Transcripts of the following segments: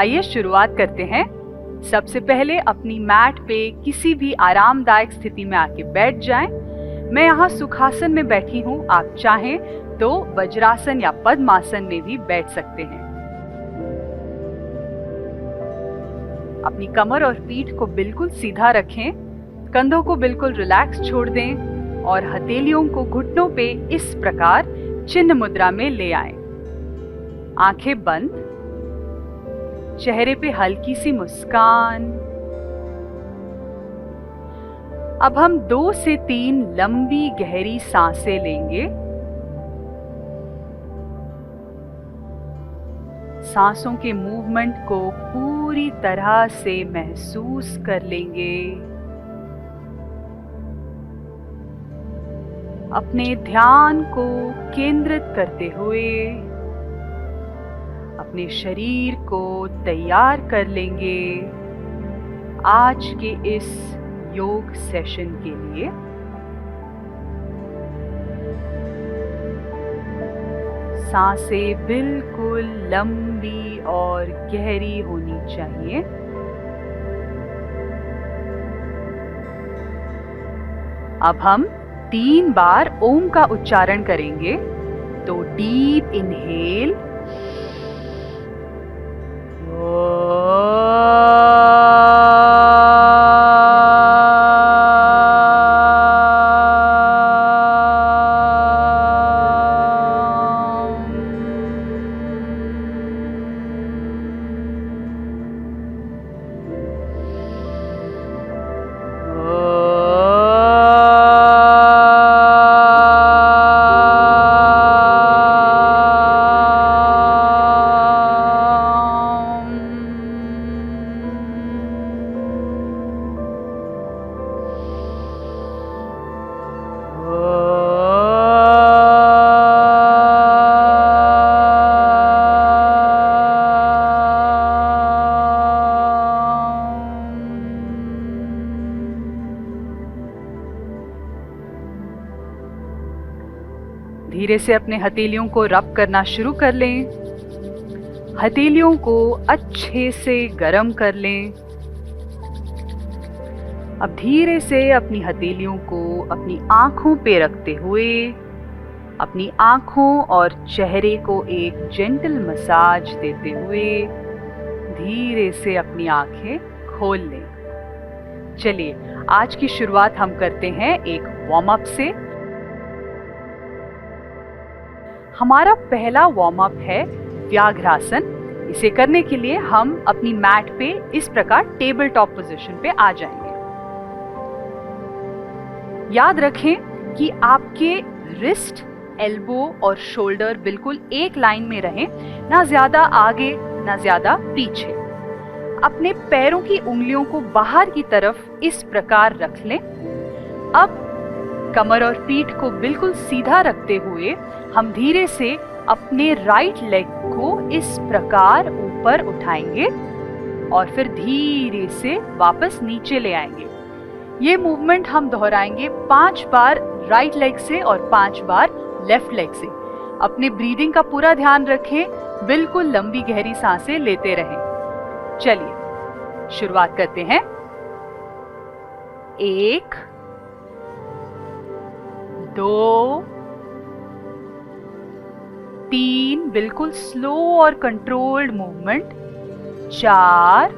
आइए शुरुआत करते हैं। सबसे पहले अपनी मैट पे किसी भी आरामदायक स्थिति में आके बैठ जाएं। मैं यहाँ सुखासन में बैठी हूँ, आप चाहें तो वज्रासन या पद्मासन में भी बैठ सकते हैं। अपनी कमर और पीठ को बिल्कुल सीधा रखें, कंधों को बिल्कुल रिलैक्स छोड़ दें और हथेलियों को घुटनों पे इस प्रकार चिन्ह मुद्रा में ले आएं। आंखें बंद, चेहरे पे हल्की सी मुस्कान। अब हम 2 से 3 लंबी गहरी सांसें लेंगे। सांसों के मूवमेंट को पूरी तरह से महसूस कर लेंगे। अपने ध्यान को केंद्रित करते हुए अपने शरीर को तैयार कर लेंगे आज के इस योग सेशन के लिए। सांसें बिल्कुल लंबी और गहरी होनी चाहिए। अब हम 3 बार ओम का उच्चारण करेंगे। तो डीप इनहेल, धीरे से अपने हथेलियों को रब करना शुरू कर लें। हथेलियों को अच्छे से गर्म कर लें। अब धीरे से अपनी हथेलियों को अपनी आंखों पे रखते हुए अपनी आंखों और चेहरे को एक जेंटल मसाज देते हुए धीरे से अपनी आंखें खोल लें। चलिए, आज की शुरुआत हम करते हैं एक वार्म अप से। हमारा पहला वार्म अप है व्याघ्रासन। इसे करने के लिए हम अपनी मैट पे इस प्रकार टेबल टॉप पोजीशन पे आ जाएंगे। याद रखें कि आपके रिस्ट, एल्बो और शोल्डर बिल्कुल एक लाइन में रहें, ना ज्यादा आगे ना ज्यादा पीछे। अपने पैरों की उंगलियों को बाहर की तरफ इस प्रकार रख लें। अब कमर और पीठ को बिल्कुल सीधा रखते हुए हम धीरे से अपने राइट लेग को इस प्रकार ऊपर उठाएंगे और फिर धीरे से वापस नीचे ले आएंगे। ये मूवमेंट हम दोहराएंगे 5 बार राइट लेग से और 5 बार लेफ्ट लेग से। अपने ब्रीदिंग का पूरा ध्यान रखें, बिल्कुल लंबी गहरी सांसें लेते रहें। चलिए शुरुआत करते हैं। 1 2 3, बिल्कुल स्लो और कंट्रोल्ड मूवमेंट। 4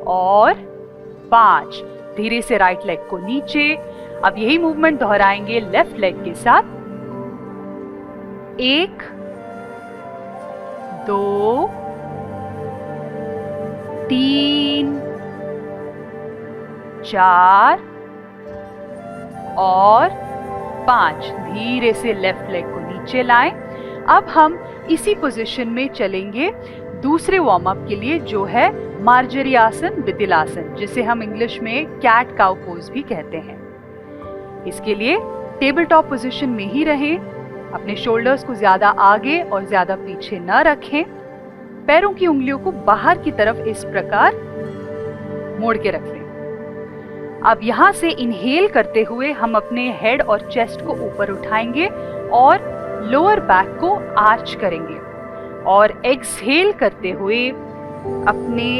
और 5, धीरे से राइट लेग को नीचे। अब यही मूवमेंट दोहराएंगे लेफ्ट लेग के साथ। 1 2 3 4 और 5, धीरे से लेफ्ट लेग को नीचे लाएं। अब हम इसी पोजीशन में चलेंगे दूसरे वार्म अप के लिए, जो है मार्जरी आसन, वितिलासन, जिसे हम इंग्लिश में कैट काउ पोज भी कहते हैं। इसके लिए टेबल टॉप पोजीशन में ही रहें। अपने शोल्डर्स को ज्यादा आगे और ज्यादा पीछे न रखें। पैरों की उंगलियों को बाहर की तरफ इस प्रकार मोड़ के रख लें। अब यहाँ से इनहेल करते हुए हम अपने हेड और चेस्ट को ऊपर उठाएंगे और लोअर बैक को आर्च करेंगे। और एक्सहेल करते हुए अपने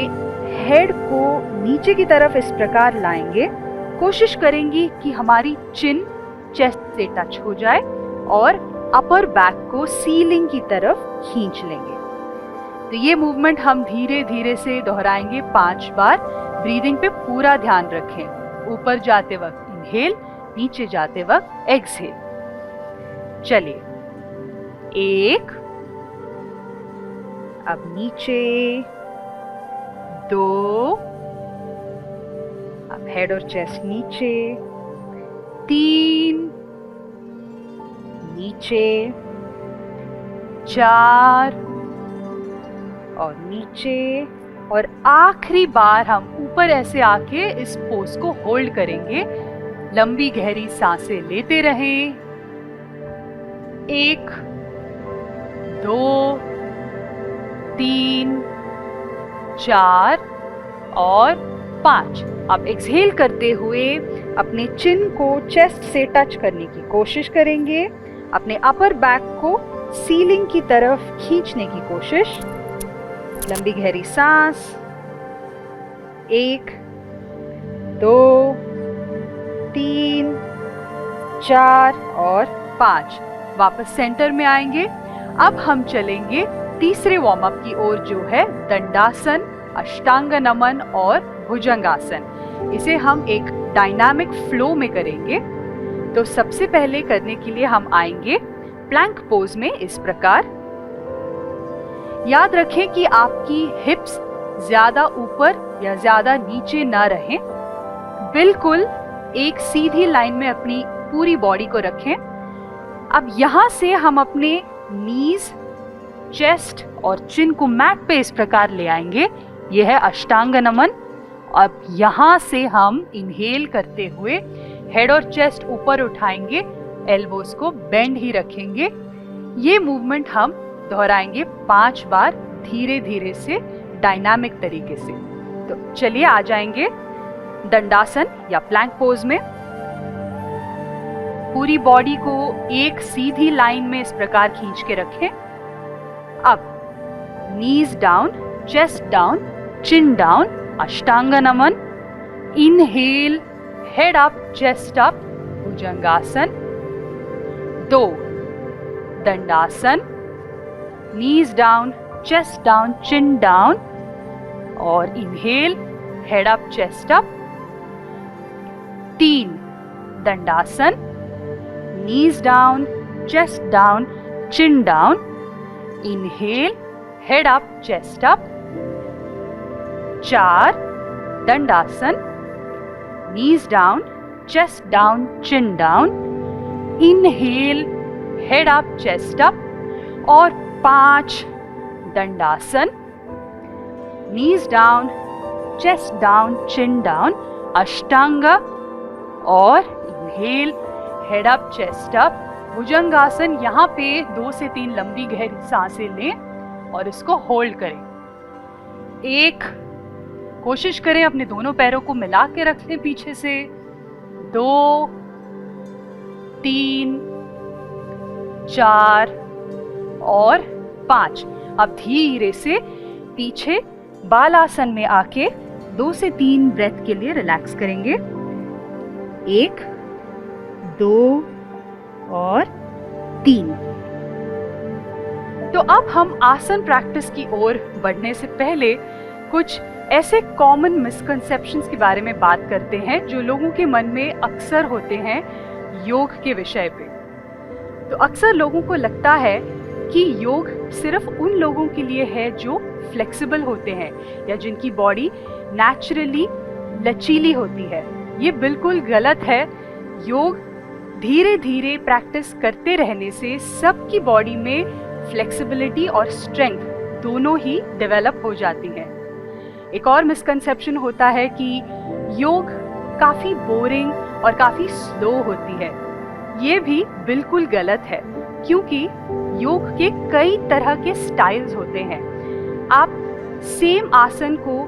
हेड को नीचे की तरफ इस प्रकार लाएंगे। कोशिश करेंगी कि हमारी चिन चेस्ट से टच हो जाए और अपर बैक को सीलिंग की तरफ खींच लेंगे। तो ये मूवमेंट हम धीरे धीरे से दोहराएंगे 5 बार। ब्रीदिंग पे पूरा ध्यान रखें। ऊपर जाते वक्त इनहेल, नीचे जाते वक्त एक्सहेल। चलिए, 1, अब नीचे, 2, अब हेड और चेस्ट नीचे, 3, नीचे, 4 और नीचे, और आखिरी बार हम ऊपर ऐसे आके इस पोज को होल्ड करेंगे। लंबी गहरी सांसें लेते रहें। 1, 2, 3, 4 और 5। अब एक्सहेल करते हुए अपने चिन को चेस्ट से टच करने की कोशिश करेंगे। अपने अपर बैक को सीलिंग की तरफ खींचने की कोशिश। लंबी गहरी सांस। 1, 2, 3, 4 और 5। वापस सेंटर में आएंगे। अब हम चलेंगे तीसरे वार्म अप की ओर, जो है दंडासन, अष्टांग नमन और भुजंगासन। इसे हम एक डायनामिक फ्लो में करेंगे। तो सबसे पहले करने के लिए हम आएंगे प्लैंक पोज में इस प्रकार। याद रखें कि आपकी हिप्स ज्यादा ऊपर या ज्यादा नीचे ना रहें। बिल्कुल एक सीधी लाइन में अपनी पूरी बॉडी को रखें। अब यहां से हम अपने नीज, चेस्ट और चिन को मैट पे इस प्रकार ले आएंगे। यह है अष्टांग नमन। अब यहां से हम इनहेल करते हुए हेड और चेस्ट ऊपर उठाएंगे, एल्बोज को बेंड ही रखेंगे। ये मूवमेंट हम दोहराएंगे 5 बार धीरे धीरे से, डायनामिक तरीके से। तो चलिए आ जाएंगे दंडासन या प्लैंक पोज में। पूरी बॉडी को एक सीधी लाइन में इस प्रकार खींच के रखें। अब knees down, chest down, chin down, Ashtanga Namana. Inhale, head up, chest up, Bhujangasana. 2, Dandasana, knees down, chest down, chin down और inhale, head up, chest up. 3, Dandasana, knees down, chest down, chin down, inhale, head up, chest up. 4, Dandasana, knees down, chest down, chin down, inhale, head up, chest up. और 5, Dandasana, knees down, chest down, chin down, Ashtanga और inhale, head up, chest up, भुजंगासन। यहाँ पे 2 से 3 लंबी गहरी सांसें लें और इसको होल्ड करें। 1, कोशिश करें अपने दोनों पैरों को मिला के रख लें पीछे से। 2, 3, 4 और 5। अब धीरे से पीछे बालासन में आके 2 से 3 ब्रेथ के लिए रिलैक्स करेंगे। 1, 2 और 3। तो अब हम आसन प्रैक्टिस की ओर बढ़ने से पहले कुछ ऐसे कॉमन मिसकंसेप्शंस के बारे में बात करते हैं जो लोगों के मन में अक्सर होते हैं योग के विषय पे। तो अक्सर लोगों को लगता है कि योग सिर्फ उन लोगों के लिए है जो फ्लेक्सिबल होते हैं या जिनकी बॉडी नेचुरली लचीली होती है। ये बिल्कुल गलत है। योग धीरे धीरे प्रैक्टिस करते रहने से सबकी बॉडी में फ्लेक्सिबिलिटी और स्ट्रेंथ दोनों ही डेवलप हो जाती हैं। एक और मिसकंसेप्शन होता है कि योग काफ़ी बोरिंग और काफ़ी स्लो होती है। ये भी बिल्कुल गलत है, क्योंकि योग के कई तरह के स्टाइल्स होते हैं। आप सेम आसन को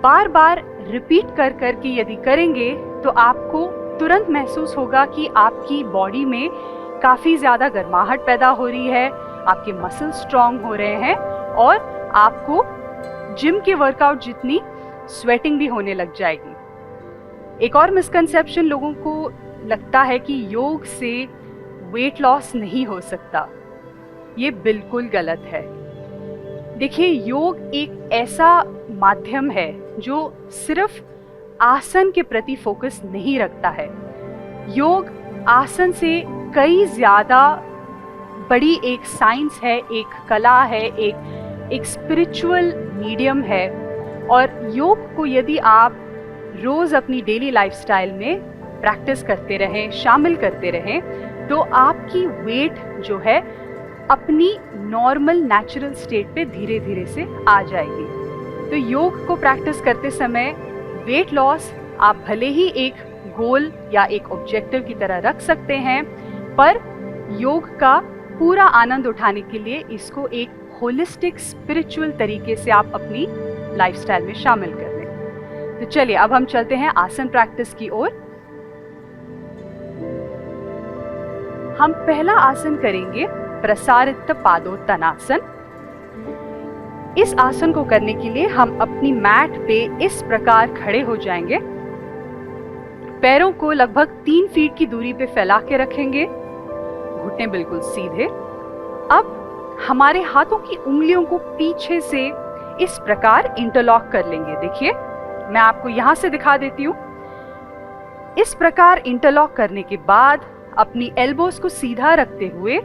बार बार रिपीट कर कर के यदि करेंगे तो आपको तुरंत महसूस होगा कि आपकी बॉडी में काफ़ी ज़्यादा गर्माहट पैदा हो रही है आपके मसल स्ट्रांग हो रहे हैं और आपको जिम के वर्कआउट जितनी स्वेटिंग भी होने लग जाएगी। एक और मिसकंसेप्शन लोगों को लगता है कि योग से वेट लॉस नहीं हो सकता। ये बिल्कुल गलत है। देखिए, योग एक ऐसा माध्यम है जो सिर्फ आसन के प्रति फोकस नहीं रखता है। योग आसन से कई ज्यादा बड़ी एक साइंस है, एक कला है, एक स्पिरिचुअल मीडियम है। और योग को यदि आप रोज अपनी डेली लाइफस्टाइल में प्रैक्टिस करते रहें, शामिल करते रहें, तो आपकी वेट जो है अपनी नॉर्मल नेचुरल स्टेट पे धीरे धीरे से आ जाएगी। तो योग को प्रैक्टिस करते समय वेट लॉस आप भले ही एक गोल या एक ऑब्जेक्टिव की तरह रख सकते हैं, पर योग का पूरा आनंद उठाने के लिए इसको एक होलिस्टिक स्पिरिचुअल तरीके से आप अपनी लाइफस्टाइल में शामिल कर लें। तो चलिए अब हम चलते हैं आसन प्रैक्टिस की ओर। हम पहला आसन करेंगे प्रसारित पादोत्तनासन। इस आसन को करने के लिए हम अपनी मैट पे इस प्रकार खड़े हो जाएंगे। पैरों को लगभग 3 फीट की दूरी पे फैला के रखेंगे, घुटने बिल्कुल सीधे। अब हमारे हाथों की उंगलियों को पीछे से इस प्रकार इंटरलॉक कर लेंगे। देखिए, मैं आपको यहां से दिखा देती हूं। इस प्रकार इंटरलॉक करने के बाद अपनी एल्बोज को सीधा रखते हुए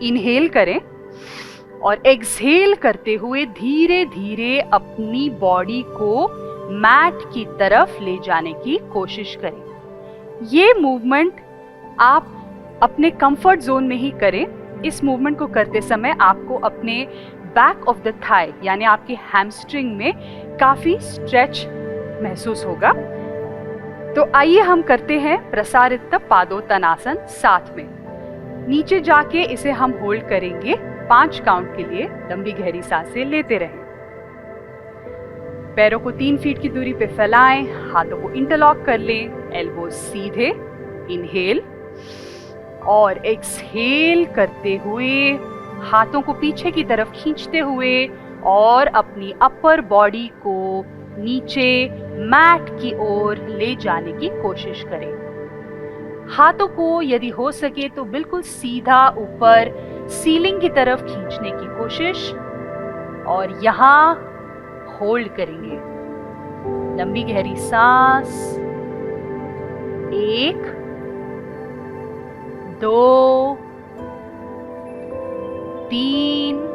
इनहेल करें और एक्सहेल करते हुए धीरे धीरे अपनी बॉडी को मैट की तरफ ले जाने की कोशिश करें। ये मूवमेंट आप अपने कंफर्ट जोन में ही करें। इस मूवमेंट को करते समय आपको अपने बैक ऑफ द थाई यानी आपके हैमस्ट्रिंग में काफी स्ट्रेच महसूस होगा। तो आइए हम करते हैं प्रसारित पादोत्तनासन साथ में। नीचे जाके इसे हम होल्ड करेंगे 5 काउंट के लिए। लंबी गहरी सांसें लेते रहें। पैरों को 3 फीट की दूरी पे फैलाएं, हाथों को इंटरलॉक कर लें, एल्बोज सीधे, इनहेल और एक्सहेल करते हुए हाथों को पीछे की तरफ खींचते हुए और अपनी अपर बॉडी को नीचे मैट की ओर ले जाने की कोशिश करें। हाथों को यदि हो सके तो बिल्कुल सीधा ऊपर सीलिंग की तरफ खींचने की कोशिश और यहाँ होल्ड करेंगे। लंबी गहरी सांस, 1 2 3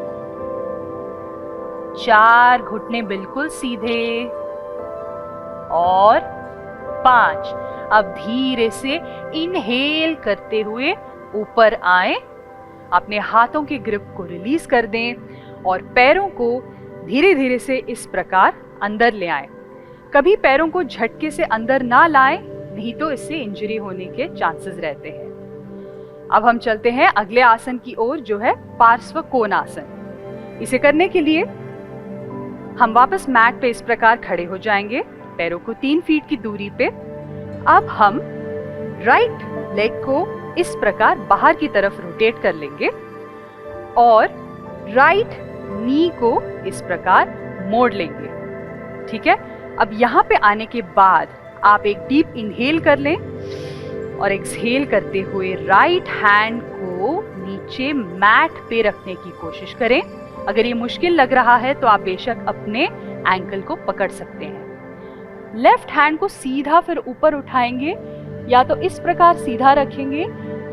4, घुटने बिल्कुल सीधे और 5। अब धीरे से इनहेल करते हुए ऊपर आए, अपने हाथों की ग्रिप को रिलीज कर दें और पैरों को धीरे धीरे से इस प्रकार अंदर ले आए। कभी पैरों को झटके से अंदर ना लाएं, नहीं तो इससे इंजरी होने के चांसेस रहते हैं। अब हम चलते हैं अगले आसन की ओर जो है पार्श्व कोणासन। इसे करने के लिए हम वापस मैट पे इस प्रकार खड़े हो जाएंगे, पैरों को 3 फीट की दूरी पे। अब हम राइट लेग को इस प्रकार बाहर की तरफ रोटेट कर लेंगे और राइट नी को इस प्रकार मोड़ लेंगे। ठीक है, अब यहाँ पे आने के बाद आप एक डीप इनहेल कर लें और एक्सहेल करते हुए राइट हैंड को नीचे मैट पे रखने की कोशिश करें। अगर ये मुश्किल लग रहा है तो आप बेशक अपने एंकल को पकड़ सकते हैं। लेफ्ट हैंड को सीधा फिर ऊपर उठाएंगे, या तो इस प्रकार सीधा रखेंगे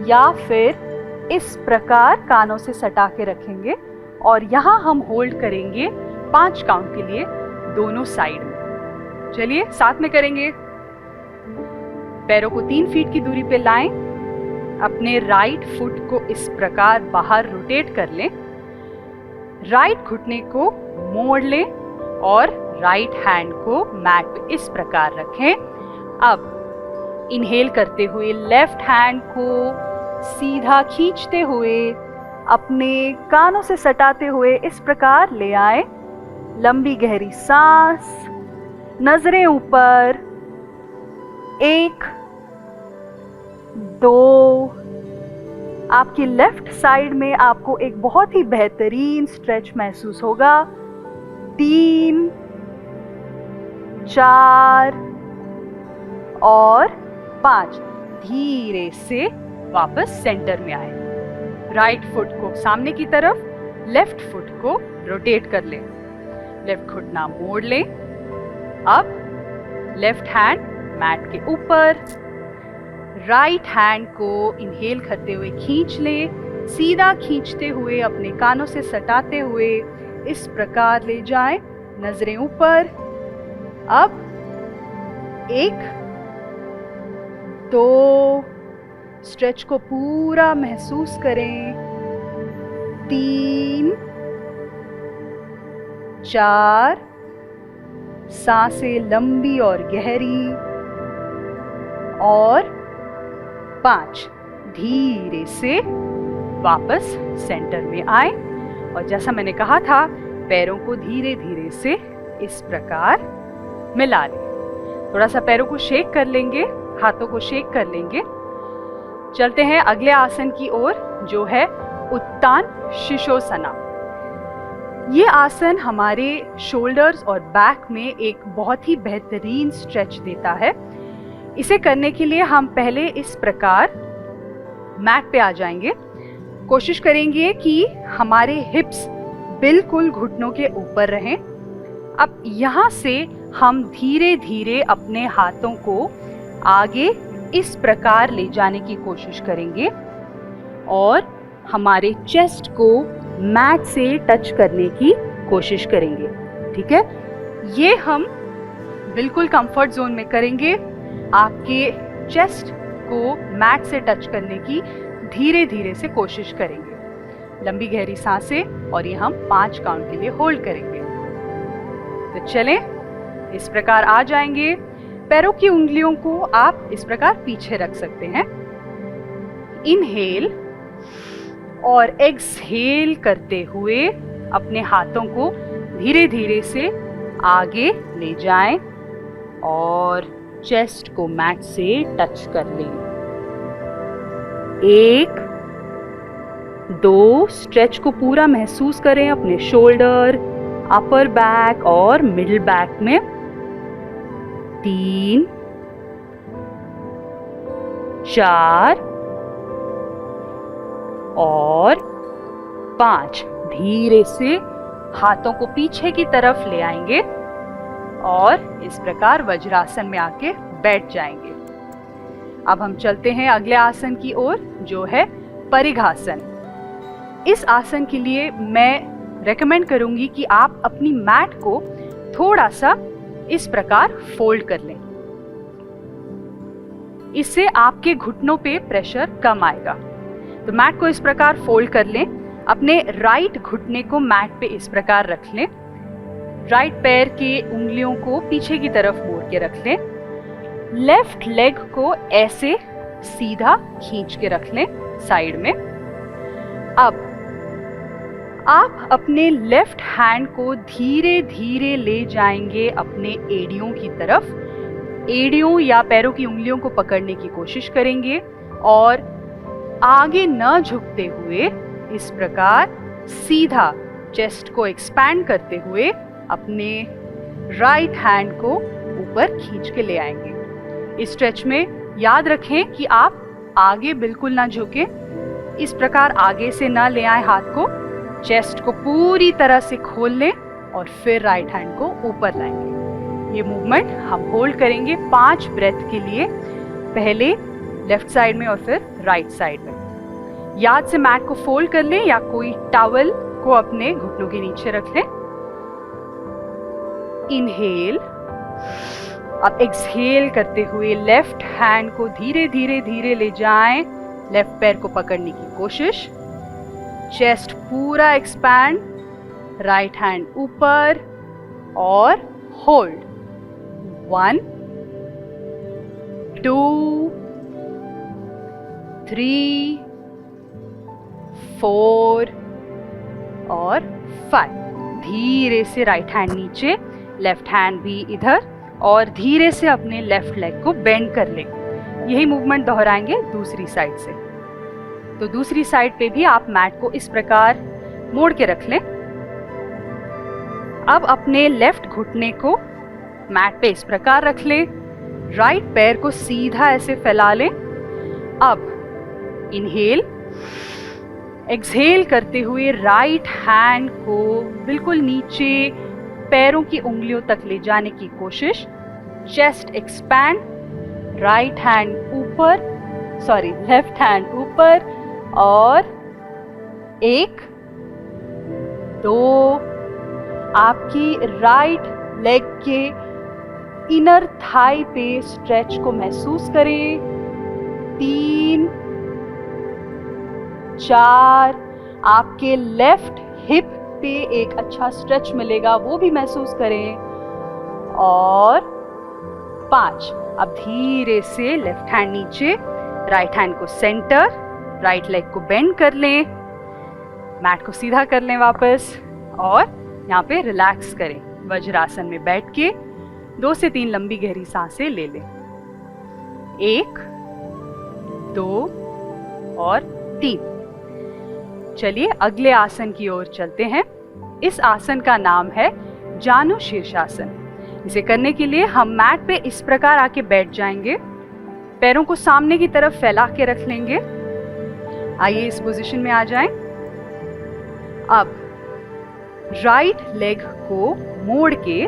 या फिर इस प्रकार कानों से सटा के रखेंगे और यहाँ हम होल्ड करेंगे 5 काउंट के लिए दोनों साइड में। चलिए साथ में करेंगे। पैरों को 3 फीट की दूरी पे लाएं, अपने राइट फुट को इस प्रकार बाहर रोटेट कर लें, राइट घुटने को मोड़ लें और राइट हैंड को मैट पे इस प्रकार रखें। अब इनहेल करते हुए लेफ्ट हैंड को सीधा खींचते हुए अपने कानों से सटाते हुए इस प्रकार ले आए। लंबी गहरी सांस, नजरें ऊपर, 1 2 आपकी लेफ्ट साइड में आपको एक बहुत ही बेहतरीन स्ट्रेच महसूस होगा। 3, 4 और 5। धीरे से वापस सेंटर में आए। राइट फुट को सामने की तरफ, लेफ्ट फुट को रोटेट कर लें। लेफ्ट घुटना मोड़ लें। अब लेफ्ट हैंड मैट के ऊपर, राइट हैंड को इनहेल करते हुए खींच लें। सीधा खींचते हुए अपने कानों से सटाते हुए इस प्रकार ले जाएं, नजरें ऊपर। अब 1, 2, स्ट्रेच को पूरा महसूस करें। 3, 4, सांसें लंबी और गहरी। और 5, धीरे से वापस सेंटर में आए। और जैसा मैंने कहा था, पैरों को धीरे धीरे से इस प्रकार मिला लें। थोड़ा सा पैरों को शेक कर लेंगे, हाथों को शेक कर लेंगे। चलते हैं अगले आसन की ओर, जो है उत्तान शिशोसना। ये आसन हमारे शोल्डर्स और बैक में एक बहुत ही बेहतरीन स्ट्रेच देता है। इसे करने के लिए हम पहले इस प्रकार मैट पे आ जाएंगे। कोशिश करेंगे कि हमारे हिप्स बिल्कुल घुटनों के ऊपर रहें। अब यहाँ से हम धीरे धीरे अपने हाथों को आगे इस प्रकार ले जाने की कोशिश करेंगे और हमारे चेस्ट को मैट से टच करने की कोशिश करेंगे। ठीक है, ये हम बिल्कुल कंफर्ट जोन में करेंगे। आपके चेस्ट को मैट से टच करने की धीरे धीरे से कोशिश करेंगे। लंबी गहरी सांसें, और ये हम 5 काउंट के लिए होल्ड करेंगे। तो चलें, इस प्रकार आ जाएंगे। पैरों की उंगलियों को आप इस प्रकार पीछे रख सकते हैं। इनहेल और एक्सहेल करते हुए अपने हाथों को धीरे धीरे से आगे ले जाएं और चेस्ट को मैट से टच कर लें। 1, 2, स्ट्रेच को पूरा महसूस करें अपने शोल्डर, अपर बैक और मिडिल बैक में। 3, 4 और 5। धीरे से हाथों को पीछे की तरफ ले आएंगे और इस प्रकार वज्रासन में आके बैठ जाएंगे। अब हम चलते हैं अगले आसन की ओर, जो है परिघासन। इस आसन के लिए मैं रेकमेंड करूंगी कि आप अपनी मैट को थोड़ा सा इस प्रकार फोल्ड कर लें। इससे आपके घुटनों पे प्रेशर कम आएगा। तो मैट को इस प्रकार फोल्ड कर लें। अपने राइट घुटने को मैट पे इस प्रकार रख लें। राइट पैर के उंगलियों को पीछे की तरफ मोड़ के रख लें। लेफ्ट लेग को ऐसे सीधा खींच के रख लें साइड में। अब आप अपने लेफ्ट हैंड को धीरे धीरे ले जाएंगे अपने एड़ियों की तरफ। एड़ियों या पैरों की उंगलियों को पकड़ने की कोशिश करेंगे और आगे न झुकते हुए इस प्रकार सीधा चेस्ट को एक्सपैंड करते हुए अपने राइट हैंड को ऊपर खींच के ले आएंगे। इस स्ट्रेच में याद रखें कि आप आगे बिल्कुल ना झुकें। इस प्रकार आगे से ना ले आए हाथ को, चेस्ट को पूरी तरह से खोल लें और फिर राइट हैंड को ऊपर लाएंगे। ये मूवमेंट हम होल्ड करेंगे 5 ब्रेथ के लिए, पहले लेफ्ट साइड में और फिर राइट साइड में। याद से मैट को फोल्ड कर लें या कोई टॉवल को अपने घुटनों के नीचे रख लें। इनहेल। अब एक्सहेल करते हुए लेफ्ट हैंड को धीरे धीरे धीरे ले जाएं। लेफ्ट पैर को पकड़ने की कोशिश। चेस्ट पूरा एक्सपैंड, राइट हैंड ऊपर और होल्ड। 1, 2, 3, 4 और 5। धीरे से राइट हैंड नीचे, लेफ्ट हैंड भी इधर, और धीरे से अपने लेफ्ट लेग को बेंड कर लें। यही मूवमेंट दोहराएंगे दूसरी साइड से। तो दूसरी साइड पे भी आप मैट को इस प्रकार मोड़ के रख लें। अब अपने लेफ्ट घुटने को मैट पे इस प्रकार रख लें, राइट पैर को सीधा ऐसे फैला लें। अब इनहेल, एक्सहेल करते हुए राइट हैंड को बिल्कुल नीचे पैरों की उंगलियों तक ले जाने की कोशिश। चेस्ट एक्सपैंड, राइट हैंड ऊपर, लेफ्ट हैंड ऊपर, और 1 2, आपकी राइट लेग के इनर थाई पे स्ट्रेच को महसूस करें। 3 4, आपके लेफ्ट हिप पे एक अच्छा स्ट्रेच मिलेगा, वो भी महसूस करें। और 5, अब धीरे से लेफ्ट हैंड नीचे, राइट हैंड को सेंटर, राइट लेग को बेंड कर लें, मैट को सीधा कर लें वापस, और यहाँ पे रिलैक्स करें। वज्रासन में बैठ के 2 से 3 लंबी गहरी सांसें ले लें। 1 2 और 3। चलिए अगले आसन की ओर चलते हैं। इस आसन का नाम है जानु शीर्षासन। इसे करने के लिए हम मैट पे इस प्रकार आके बैठ जाएंगे, पैरों को सामने की तरफ फैला के रख लेंगे। आइए इस पोजीशन में आ जाएं। अब राइट लेग को मोड़ के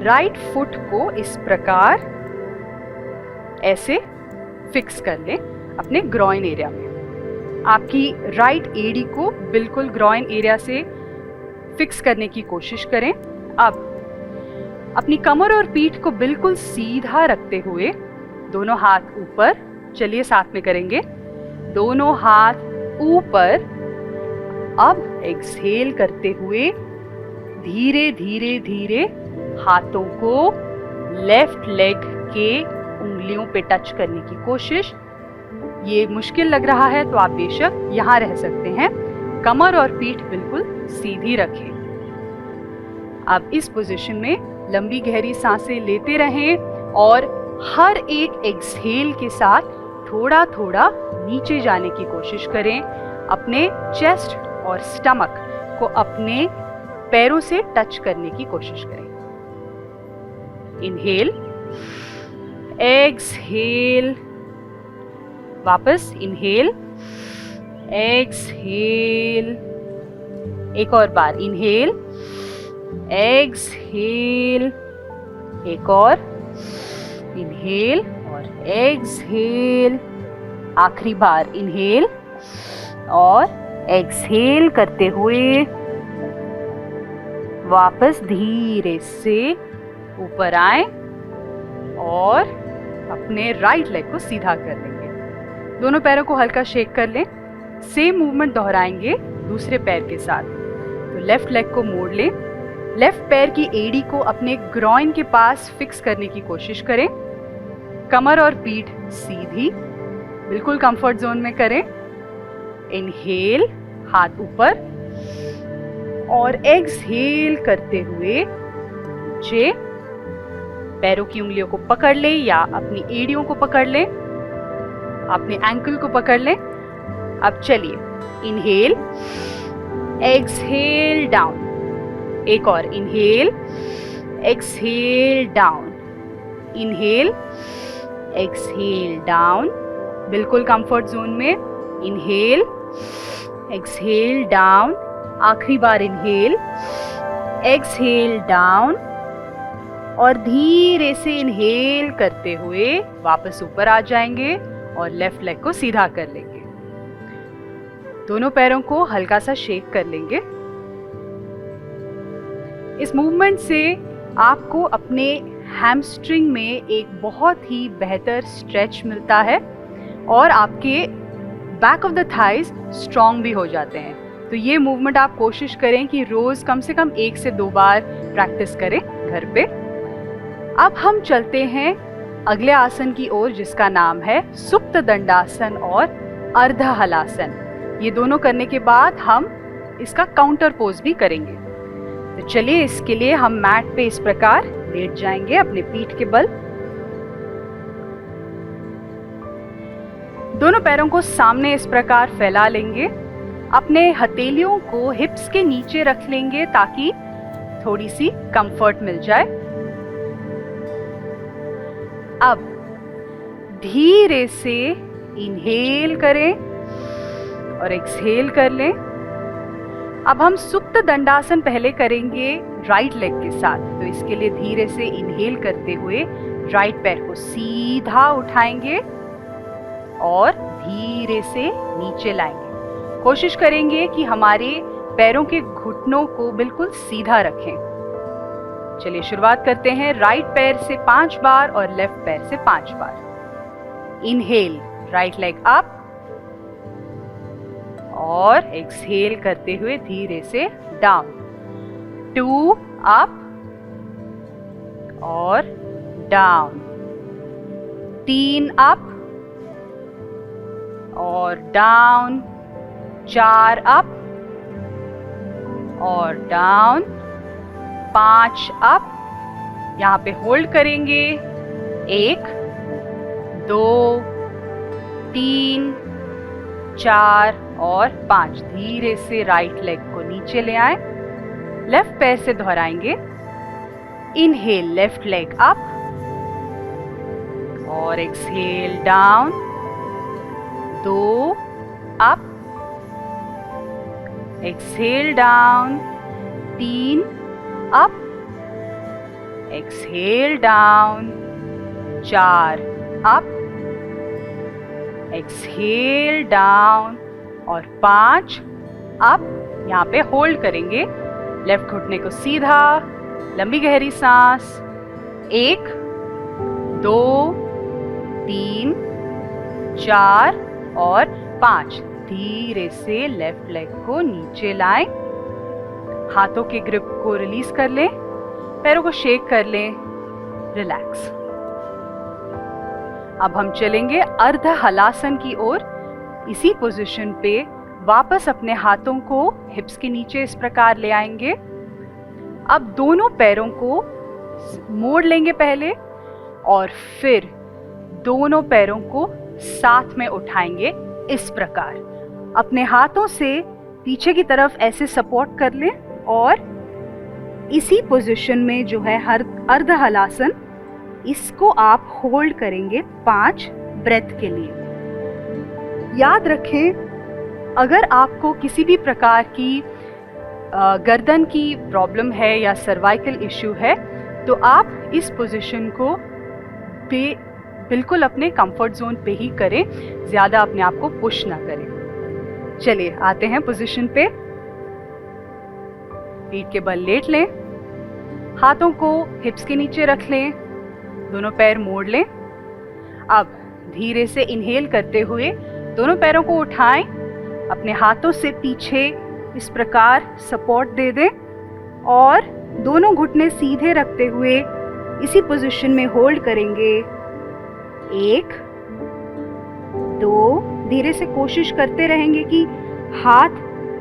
राइट फुट को इस प्रकार ऐसे फिक्स कर लें अपने ग्रॉइन एरिया में। आपकी राइट एडी को बिल्कुल ग्रॉइन एरिया से फिक्स करने की कोशिश करें। अब अपनी कमर और पीठ को बिल्कुल सीधा रखते हुए दोनों हाथ ऊपर, चलिए साथ में करेंगे, दोनों हाथ ऊपर। अब एक्सहेल करते हुए धीरे धीरे धीरे हाथों को लेफ्ट लेग के उंगलियों पे टच करने की कोशिश। ये मुश्किल लग रहा है तो आप बेशक यहाँ रह सकते हैं। कमर और पीठ बिल्कुल सीधी रखें। अब इस पोजीशन में लंबी गहरी सांसें लेते रहें और हर एक एक्सहेल के साथ थोड़ा थोड़ा नीचे जाने की कोशिश करें। अपने चेस्ट और स्टमक को अपने पैरों से टच करने की कोशिश करें। इनहेल, एक्सहेल, वापस इनहेल, एक्सहेल, एक और बार इनहेल, एक्सहेल, एक और इनहेल और एक्सहेल, आखिरी बार इनहेल और एक्सहेल करते हुए वापस धीरे से ऊपर आए और अपने राइट लेग को सीधा कर लेंगे। दोनों पैरों को हल्का शेक कर लें। सेम मूवमेंट दोहराएंगे दूसरे पैर के साथ। तो लेफ्ट लेग को मोड़ लें, लेफ्ट पैर की एड़ी को अपने ग्रॉइन के पास फिक्स करने की कोशिश करें। कमर और पीठ सीधी, बिल्कुल कंफर्ट जोन में करें। इनहेल, हाथ ऊपर, और एक्सहेल करते हुए नीचे पैरों की उंगलियों को पकड़ लें या अपनी एड़ियों को पकड़ लें, अपने एंकल को पकड़ लें। अब चलिए इनहेल, एक्सहेल डाउन, एक और inhale, exhale down, inhale, exhale down, बिल्कुल कंफर्ट जोन में। इनहेल, एक्सहेल डाउन, आखिरी बार इनहेल, एक्सहेल डाउन, और धीरे से इनहेल करते हुए वापस ऊपर आ जाएंगे और लेफ्ट लेग को सीधा कर लेंगे। दोनों पैरों को हल्का सा शेक कर लेंगे। इस मूवमेंट से आपको अपने हैमस्ट्रिंग में एक बहुत ही बेहतर स्ट्रेच मिलता है और आपके back of the thighs strong भी हो जाते हैं। तो ये मूवमेंट आप कोशिश करें कि रोज कम से कम 1 से 2 बार प्रैक्टिस करें घर पे। अब हम चलते हैं अगले आसन की ओर, जिसका नाम है सुप्त दंडासन और अर्ध हलासन। ये दोनों करने के बाद हम इसका काउंटर पोज भी करेंगे। तो चलिए इसके लिए हम मैट पे इस प्रकार लेट जाएंगे अपने पीठ के बल। दोनों पैरों को सामने इस प्रकार फैला लेंगे। अपने हथेलियों को हिप्स के नीचे रख लेंगे ताकि थोड़ी सी कंफर्ट मिल जाए। अब धीरे से इनहेल करें और एक्सहेल कर लें। अब हम सुप्त दंडासन पहले करेंगे राइट लेग के साथ, तो इसके लिए धीरे से इनहेल करते हुए राइट पैर को सीधा उठाएंगे और धीरे से नीचे लाएंगे। कोशिश करेंगे कि हमारे पैरों के घुटनों को बिल्कुल सीधा रखें। चलिए शुरुआत करते हैं। राइट पैर से 5 बार और लेफ्ट पैर से 5 बार। इनहेल, राइट लेग अप और एक्सहेल करते हुए धीरे से डाउन। 2 अप और डाउन। 3 अप और डाउन। 4 अप और डाउन। 5 अप, यहाँ पे होल्ड करेंगे। 1 2 3 4 और 5। धीरे से राइट लेग को नीचे ले आए। लेफ्ट पैर से दोहराएंगे। इनहेल, लेफ्ट लेग अप और exhale down. 2 up, exhale down. 3 up, exhale down. 4 up, exhale down और 5 अप। यहाँ पे होल्ड करेंगे। लेफ्ट घुटने को सीधा, लंबी गहरी सांस। 1 2 3 4 और 5। धीरे से लेफ्ट लेग को नीचे लाएं। हाथों के ग्रिप को रिलीज कर लें। पैरों को शेक कर लें। रिलैक्स। अब हम चलेंगे अर्ध हलासन की ओर। इसी पोजीशन पे वापस अपने हाथों को हिप्स के नीचे इस प्रकार ले आएंगे। अब दोनों पैरों को मोड़ लेंगे पहले और फिर दोनों पैरों को साथ में उठाएंगे इस प्रकार। अपने हाथों से पीछे की तरफ ऐसे सपोर्ट कर लें और इसी पोजीशन में जो है अर्ध हलासन, इसको आप होल्ड करेंगे 5 ब्रेथ के लिए। याद रखें, अगर आपको किसी भी प्रकार की गर्दन की प्रॉब्लम है या सर्वाइकल इश्यू है तो आप इस पोजीशन को बिल्कुल अपने कंफर्ट जोन पे ही करें, ज्यादा अपने आप को पुश ना करें। चलिए आते हैं पोजीशन पे। पीठ के बल लेट लें। हाथों को हिप्स के नीचे रख लें। दोनों पैर मोड़ लें। अब धीरे से इनहेल करते हुए दोनों पैरों को उठाएं। अपने हाथों से पीछे इस प्रकार सपोर्ट दे दें और दोनों घुटने सीधे रखते हुए इसी पोजीशन में होल्ड करेंगे। 1 2, धीरे से कोशिश करते रहेंगे कि हाथ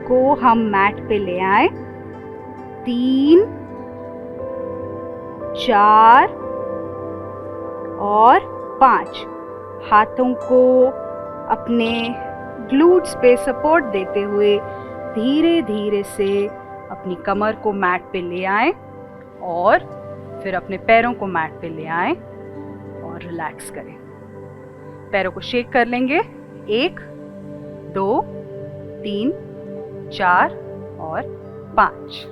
को हम मैट पे ले आए। 3 4 और 5। हाथों को अपने ग्लूट्स पे सपोर्ट देते हुए धीरे धीरे से अपनी कमर को मैट पे ले आएं और फिर अपने पैरों को मैट पे ले आएं और रिलैक्स करें। पैरों को शेक कर लेंगे। 1 2 3 4 और 5।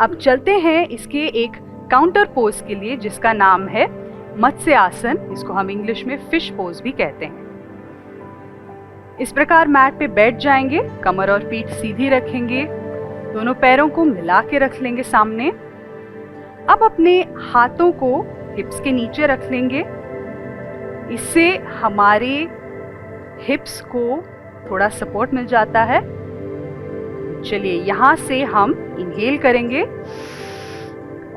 अब चलते हैं इसके एक काउंटर पोज के लिए जिसका नाम है मत्स्य आसन। इसको हम इंग्लिश में फिश पोज भी कहते हैं। इस प्रकार मैट पे बैठ जाएंगे। कमर और पीठ सीधी रखेंगे। दोनों पैरों को मिला के रख लेंगे सामने। अब अपने हाथों को हिप्स के नीचे रख लेंगे। इससे हमारे हिप्स को थोड़ा सपोर्ट मिल जाता है। चलिए यहाँ से हम इनहेल करेंगे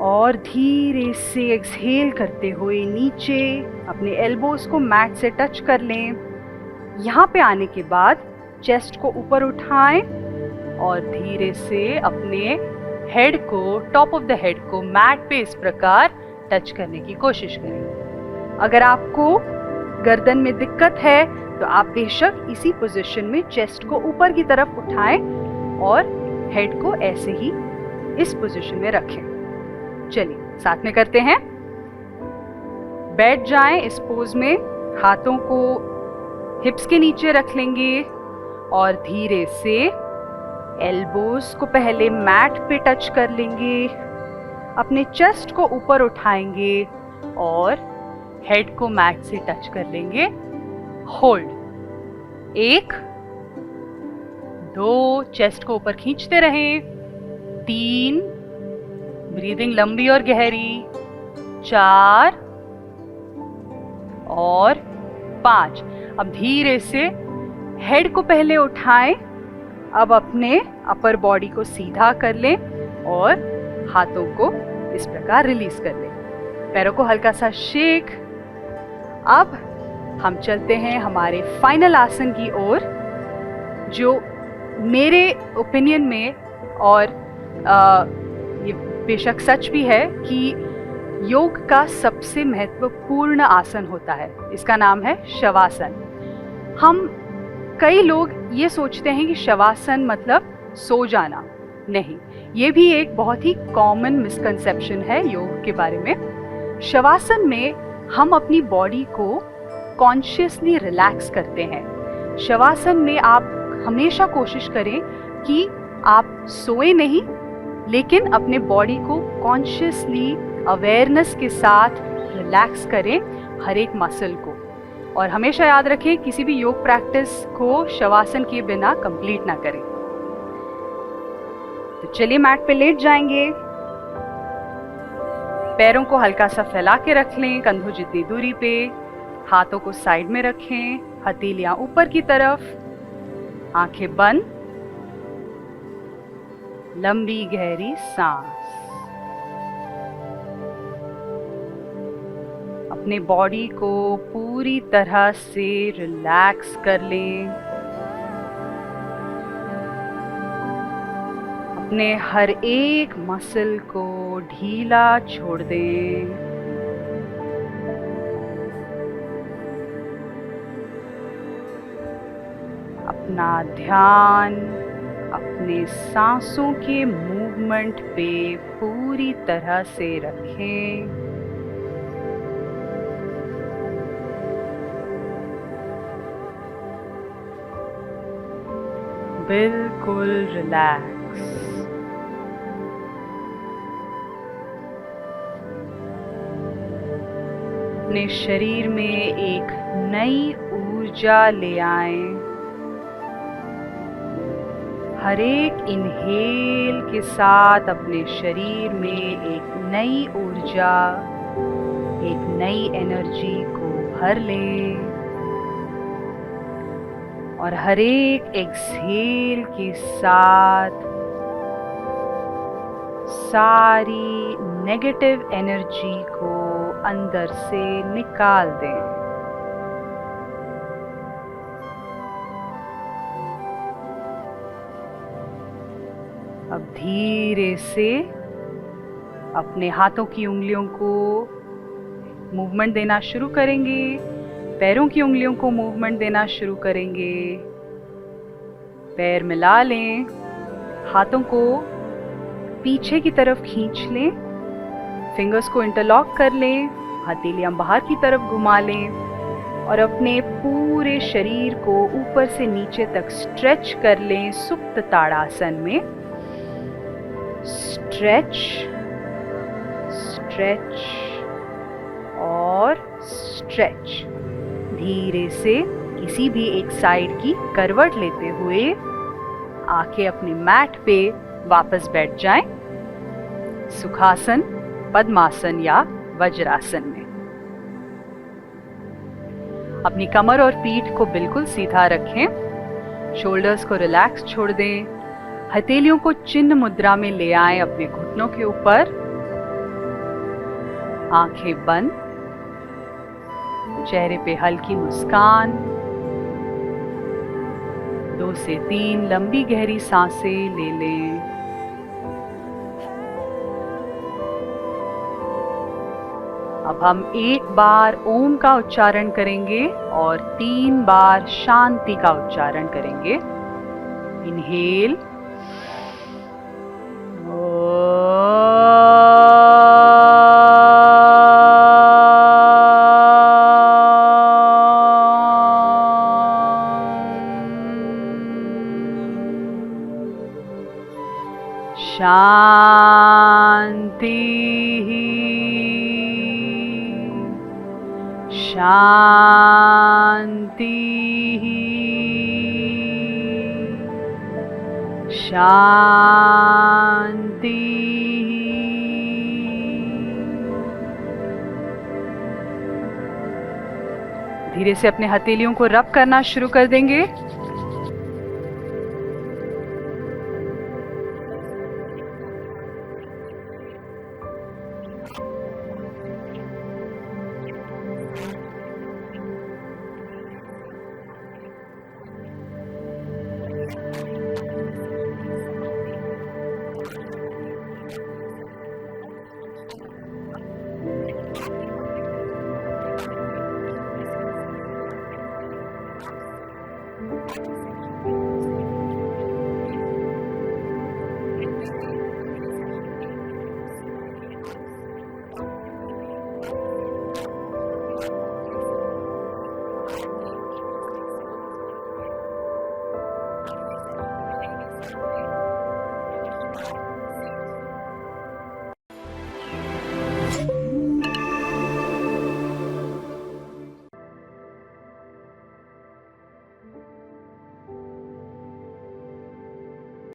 और धीरे से एक्सहेल करते हुए नीचे अपने एल्बोज को मैट से टच कर लें। यहाँ पे आने के बाद चेस्ट को ऊपर उठाएं और धीरे से अपने हेड को, टॉप ऑफ द हेड को मैट पे इस प्रकार टच करने की कोशिश करें। अगर आपको गर्दन में दिक्कत है तो आप बेशक इसी पोजीशन में चेस्ट को ऊपर की तरफ उठाएं और हेड को ऐसे ही इस पोजीशन में रखें। चलिए साथ में करते हैं। बैठ जाएं इस पोज में, हाथों को हिप्स के नीचे रख लेंगे और धीरे से एल्बोज को पहले मैट पे टच कर लेंगे, अपने चेस्ट को ऊपर उठाएंगे और हेड को मैट से टच कर लेंगे। होल्ड, 1 2, चेस्ट को ऊपर खींचते रहें, 3, ब्रीदिंग लंबी और गहरी, 4 और 5। अब धीरे से हेड को पहले उठाएं, अब अपने अपर बॉडी को सीधा कर लें और हाथों को इस प्रकार रिलीज कर लें। पैरों को हल्का सा शेक। अब हम चलते हैं हमारे फाइनल आसन की ओर, जो मेरे ओपिनियन में और ये बेशक सच भी है कि योग का सबसे महत्वपूर्ण आसन होता है। इसका नाम है शवासन। हम कई लोग ये सोचते हैं कि शवासन मतलब सो जाना। नहीं, ये भी एक बहुत ही कॉमन मिसकंसेप्शन है योग के बारे में। शवासन में हम अपनी बॉडी को कॉन्शियसली रिलैक्स करते हैं। शवासन में आप हमेशा कोशिश करें कि आप सोए नहीं, लेकिन अपने बॉडी को कॉन्शियसली अवेयरनेस के साथ रिलैक्स करें हर एक मसल को। और हमेशा याद रखें, किसी भी योग प्रैक्टिस को शवासन के बिना कंप्लीट ना करें। तो चलिए मैट पे लेट जाएंगे, पैरों को हल्का सा फैला के रख लें, कंधों जितनी दूरी पे, हाथों को साइड में रखें, हथेलियां ऊपर की तरफ, आंखें बंद, लंबी गहरी सांस। अपने बॉडी को पूरी तरह से रिलैक्स कर लें। अपने हर एक मसल को ढीला छोड़ दें। अपना ध्यान अपने सांसों के मूवमेंट पे पूरी तरह से रखें। बिल्कुल रिलैक्स। अपने शरीर में एक नई ऊर्जा ले आएं। हर एक इनहेल के साथ अपने शरीर में एक नई ऊर्जा, एक नई एनर्जी को भर लें और हर एक एक्सहेल के साथ सारी नेगेटिव एनर्जी को अंदर से निकाल दें। अब धीरे से अपने हाथों की उंगलियों को मूवमेंट देना शुरू करेंगे, पैरों की उंगलियों को मूवमेंट देना शुरू करेंगे। पैर मिला लें, हाथों को पीछे की तरफ खींच लें, फिंगर्स को इंटरलॉक कर लें, हथेलियां बाहर की तरफ घुमा लें और अपने पूरे शरीर को ऊपर से नीचे तक स्ट्रेच कर लें। सुप्त ताड़ासन में स्ट्रेच, स्ट्रेच और स्ट्रेच। धीरे से किसी भी एक साइड की करवट लेते हुए आके अपने मैट पे वापस बैठ जाएं, सुखासन, पद्मासन या वज्रासन में। अपनी कमर और पीठ को बिल्कुल सीधा रखें, शोल्डर्स को रिलैक्स छोड़ दें, हथेलियों को चिन्ह मुद्रा में ले आएं अपने घुटनों के ऊपर, आंखें बंद, चेहरे पे हल्की मुस्कान। 2 से 3 लंबी गहरी सांसें ले लें। अब हम 1 बार ओम का उच्चारण करेंगे और 3 बार शांति का उच्चारण करेंगे। इनहेल, शांति, शांति, शांति। धीरे से अपने हथेलियों को रब करना शुरू कर देंगे।